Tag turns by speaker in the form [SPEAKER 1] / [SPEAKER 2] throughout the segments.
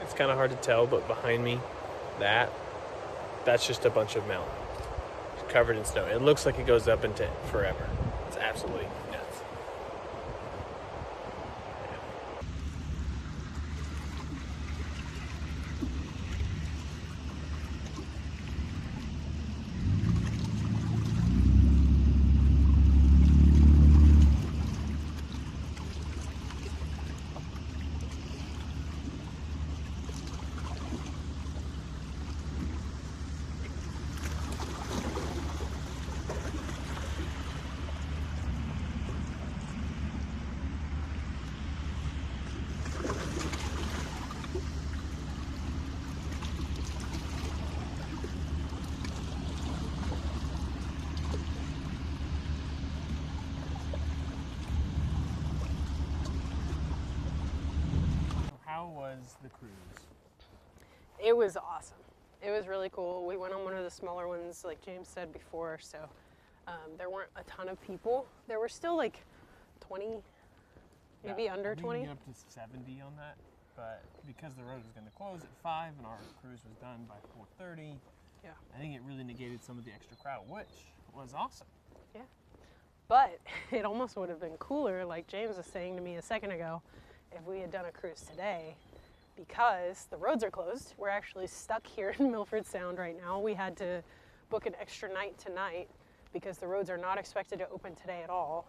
[SPEAKER 1] It's kind of hard to tell, but behind me, that's just a bunch of mountain. It's covered in snow. It looks like it goes up into forever. It's absolutely nuts. How was the cruise?
[SPEAKER 2] It was awesome. It was really cool. We went on one of the smaller ones, like James said before, so there weren't a ton of people. There were still like 20, maybe under 20.
[SPEAKER 1] We can get up to 70 on that, but because the road was going to close at 5 and our cruise was done by 4:30,
[SPEAKER 2] yeah,
[SPEAKER 1] I think it really negated some of the extra crowd, which was awesome.
[SPEAKER 2] Yeah, but it almost would have been cooler, like James was saying to me a second ago, if we had done a cruise today, because the roads are closed. We're actually stuck here in Milford Sound right now. We had to book an extra night tonight because the roads are not expected to open today at all.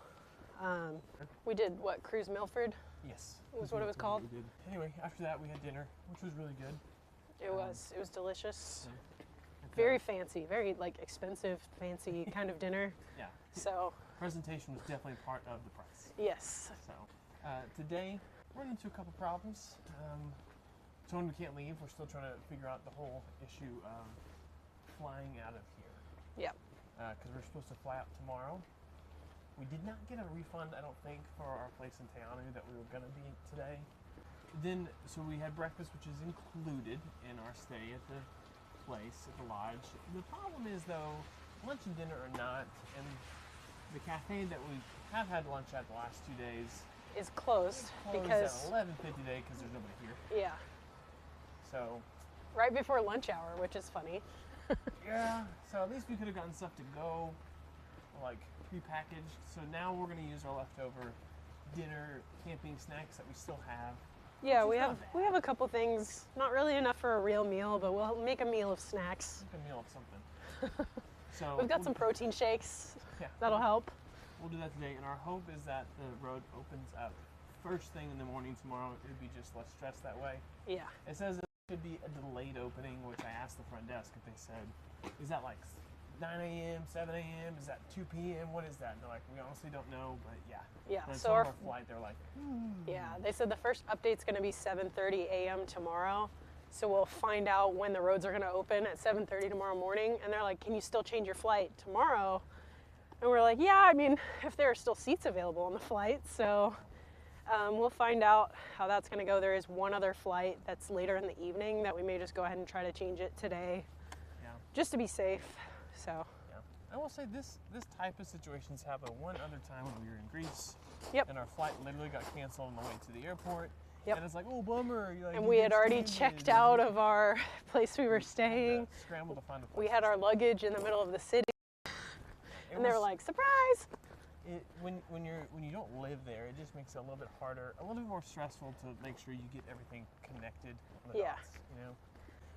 [SPEAKER 2] We did what, Cruise Milford?
[SPEAKER 1] Yes.
[SPEAKER 2] Was what it was called?
[SPEAKER 1] We did. Anyway, after that we had dinner, which was really good.
[SPEAKER 2] It was delicious.
[SPEAKER 1] Yeah.
[SPEAKER 2] Very fancy, very like expensive, fancy kind of dinner.
[SPEAKER 1] Yeah.
[SPEAKER 2] So
[SPEAKER 1] presentation was definitely part of the price.
[SPEAKER 2] yes.
[SPEAKER 1] So today we're running into a couple problems. Tony can't leave. We're still trying to figure out the whole issue of flying out of here.
[SPEAKER 2] Yeah.
[SPEAKER 1] Because we're supposed to fly out tomorrow. We did not get a refund, I don't think, for our place in Teanu that we were going to be today. Then, so we had breakfast, which is included in our stay at the place, at the lodge. The problem is, though, lunch and dinner are not, and the cafe that we have had lunch at the last 2 days
[SPEAKER 2] Is closed
[SPEAKER 1] at
[SPEAKER 2] because
[SPEAKER 1] 11:50 today because there's nobody here.
[SPEAKER 2] yeah.
[SPEAKER 1] So
[SPEAKER 2] Right before lunch hour, which is funny.
[SPEAKER 1] yeah, so at least we could have gotten stuff to go, like prepackaged. So now we're gonna use our leftover dinner camping snacks that we still have.
[SPEAKER 2] Yeah, we have a couple things, not really enough for a real meal, but we'll make a meal of snacks.
[SPEAKER 1] Make a meal of something. So
[SPEAKER 2] We've got some protein shakes.
[SPEAKER 1] Yeah,
[SPEAKER 2] That'll help.
[SPEAKER 1] We'll do that today, and our hope is that the road opens up first thing in the morning tomorrow. It'd be just less stress that way.
[SPEAKER 2] Yeah.
[SPEAKER 1] It says it should be a delayed opening, which I asked the front desk if they said, is that like 9 a.m., 7 a.m., is that 2 p.m., what is that? And they're like, we honestly don't know, but yeah.
[SPEAKER 2] Yeah,
[SPEAKER 1] When
[SPEAKER 2] so
[SPEAKER 1] it's on
[SPEAKER 2] our
[SPEAKER 1] our flight, they're like,
[SPEAKER 2] yeah, they said the first update's going to be 7:30 a.m. tomorrow. So we'll find out when the roads are going to open at 7:30 tomorrow morning. And they're like, can you still change your flight tomorrow? And we're like, yeah, I mean, if there are still seats available on the flight. So we'll find out how that's going to go. There is one other flight that's later in the evening that we may just go ahead and try to change it today.
[SPEAKER 1] Yeah.
[SPEAKER 2] Just to be safe. So.
[SPEAKER 1] Yeah. I will say this type of situations happened one other time when we were in Greece.
[SPEAKER 2] Yep.
[SPEAKER 1] And our flight literally got canceled on the way to the airport.
[SPEAKER 2] Yep.
[SPEAKER 1] And it's like, oh, bummer. You're like,
[SPEAKER 2] And
[SPEAKER 1] you
[SPEAKER 2] we
[SPEAKER 1] get
[SPEAKER 2] had already
[SPEAKER 1] stranded.
[SPEAKER 2] checked out of our place we were staying.
[SPEAKER 1] Scramble to find a place.
[SPEAKER 2] We had our luggage in the middle of the city. And they were like, surprise!
[SPEAKER 1] When you don't live there, it just makes it a little bit harder, a little bit more stressful to make sure you get everything connected on the dots, you know?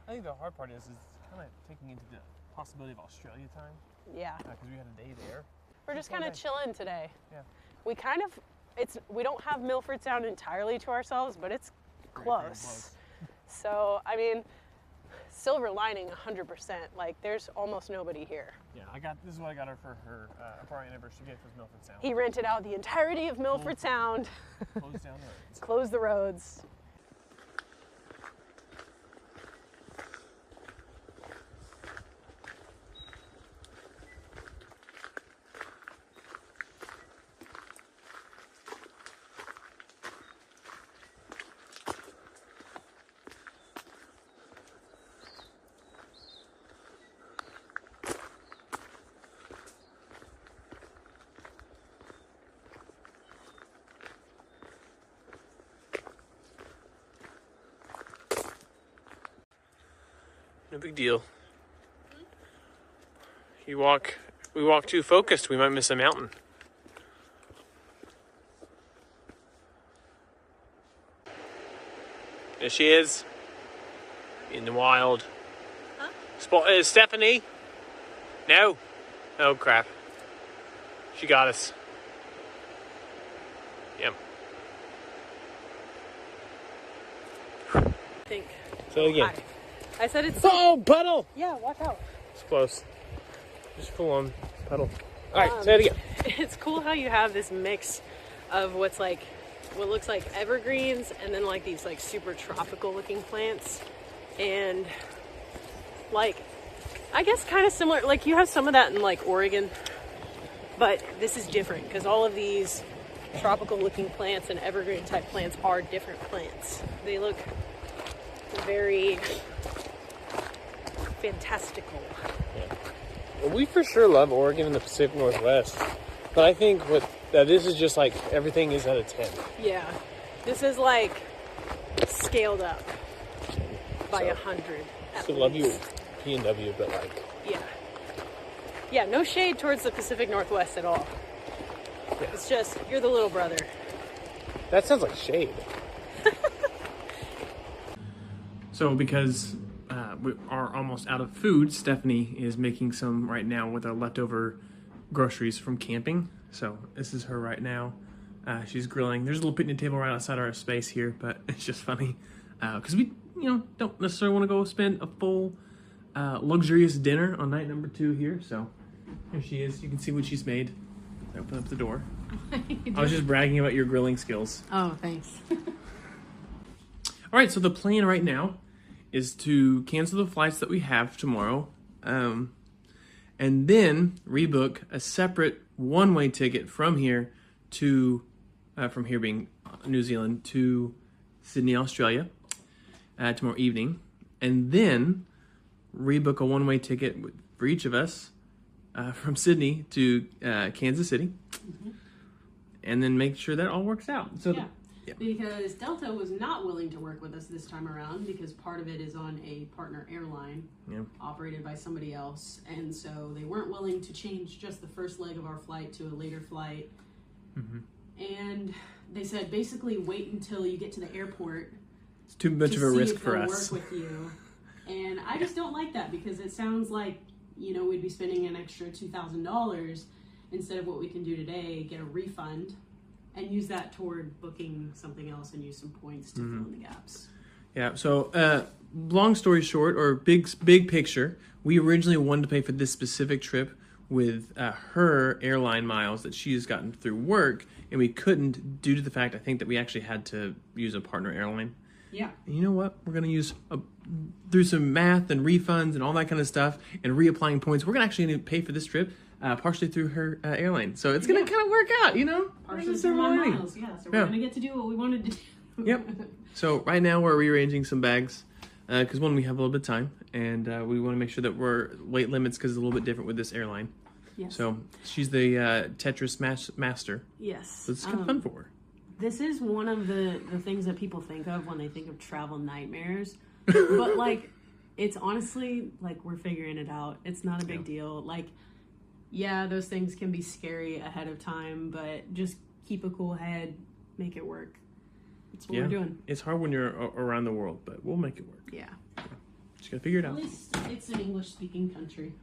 [SPEAKER 1] I think the hard part is kind of taking into the possibility of Australia time.
[SPEAKER 2] Yeah.
[SPEAKER 1] Because we had a day there.
[SPEAKER 2] We're just kind of chilling today.
[SPEAKER 1] Yeah.
[SPEAKER 2] We kind of, we don't have Milford Sound entirely to ourselves, but it's close. So, I mean, silver lining 100%. Like, there's almost nobody here.
[SPEAKER 1] Yeah, this is what I got her for our anniversary gift was Milford Sound.
[SPEAKER 2] He rented out the entirety of Milford Sound.
[SPEAKER 1] Closed down the roads.
[SPEAKER 2] Closed the roads.
[SPEAKER 1] No big deal. We walk too focused, we might miss a mountain. There she is. In the wild. Huh? Stephanie? No. Oh, crap. She got us. Yep.
[SPEAKER 2] I think.
[SPEAKER 1] Say it again.
[SPEAKER 2] I said it's...
[SPEAKER 1] Oh, puddle!
[SPEAKER 2] Yeah, watch out.
[SPEAKER 1] It's close. Just full on puddle. Alright, say it again.
[SPEAKER 2] It's cool how you have this mix of what looks like evergreens and then like these like super tropical looking plants. And like, I guess kind of similar, like you have some of that in like Oregon, but this is different because all of these tropical looking plants and evergreen type plants are different plants. They look very fantastical.
[SPEAKER 1] Yeah. Well, we for sure love Oregon and the Pacific Northwest, but I think this is just like everything is at a 10.
[SPEAKER 2] Yeah, this is like scaled up by 100.
[SPEAKER 1] So love you, PNW, but like
[SPEAKER 2] yeah, no shade towards the Pacific Northwest at all. Yeah. It's just you're the little brother.
[SPEAKER 1] That sounds like shade. So because we are almost out of food, Stephanie is making some right now with our leftover groceries from camping. So this is her right now. She's grilling. There's a little picnic table right outside our space here, but it's just funny because we, don't necessarily want to go spend a full luxurious dinner on night number 2 here. So here she is. You can see what she's made. Open up the door. I was just bragging about your grilling skills.
[SPEAKER 2] Oh, thanks.
[SPEAKER 1] All right, so the plan right now is to cancel the flights that we have tomorrow, and then rebook a separate one-way ticket from here to, from here being New Zealand to Sydney, Australia, tomorrow evening, and then rebook a one-way ticket for each of us from Sydney to Kansas City, and then make sure that all works out. So.
[SPEAKER 3] Yeah. Because Delta was not willing to work with us this time around because part of it is on a partner airline operated by somebody else. And so they weren't willing to change just the first leg of our flight to a later flight. And they said, basically wait until you get to the airport.
[SPEAKER 1] It's too much of a risk for us.
[SPEAKER 3] Work with you. And I just don't like that because it sounds like, we'd be spending an extra $2,000 instead of what we can do today, get a refund. And use that toward booking something else and use some points to fill in the gaps.
[SPEAKER 1] Yeah, so long story short, or big picture, we originally wanted to pay for this specific trip with her airline miles that she has gotten through work, and we couldn't due to the fact, I think, that we actually had to use a partner airline.
[SPEAKER 3] Yeah.
[SPEAKER 1] And you know what? We're going to use, through some math and refunds and all that kind of stuff, and reapplying points, we're actually going to pay for this trip partially through her airline. So it's going to kind of work out,
[SPEAKER 3] Partially through my miles, yeah. So we're going to get to do what we wanted to do.
[SPEAKER 1] Yep. So right now we're rearranging some bags because, one, we have a little bit of time, and we want to make sure that we're weight limits because it's a little bit different with this airline.
[SPEAKER 3] Yes.
[SPEAKER 1] So she's the Tetris master.
[SPEAKER 3] Yes.
[SPEAKER 1] So it's kind of fun for her.
[SPEAKER 3] This is one of the things that people think of when they think of travel nightmares. But, it's honestly, we're figuring it out. It's not a big deal. Yeah, those things can be scary ahead of time, but just keep a cool head, make it work. That's what we're doing.
[SPEAKER 1] It's hard when you're around the world, but we'll make it work.
[SPEAKER 3] Yeah.
[SPEAKER 1] Just gotta figure it out.
[SPEAKER 3] At least it's an English-speaking country.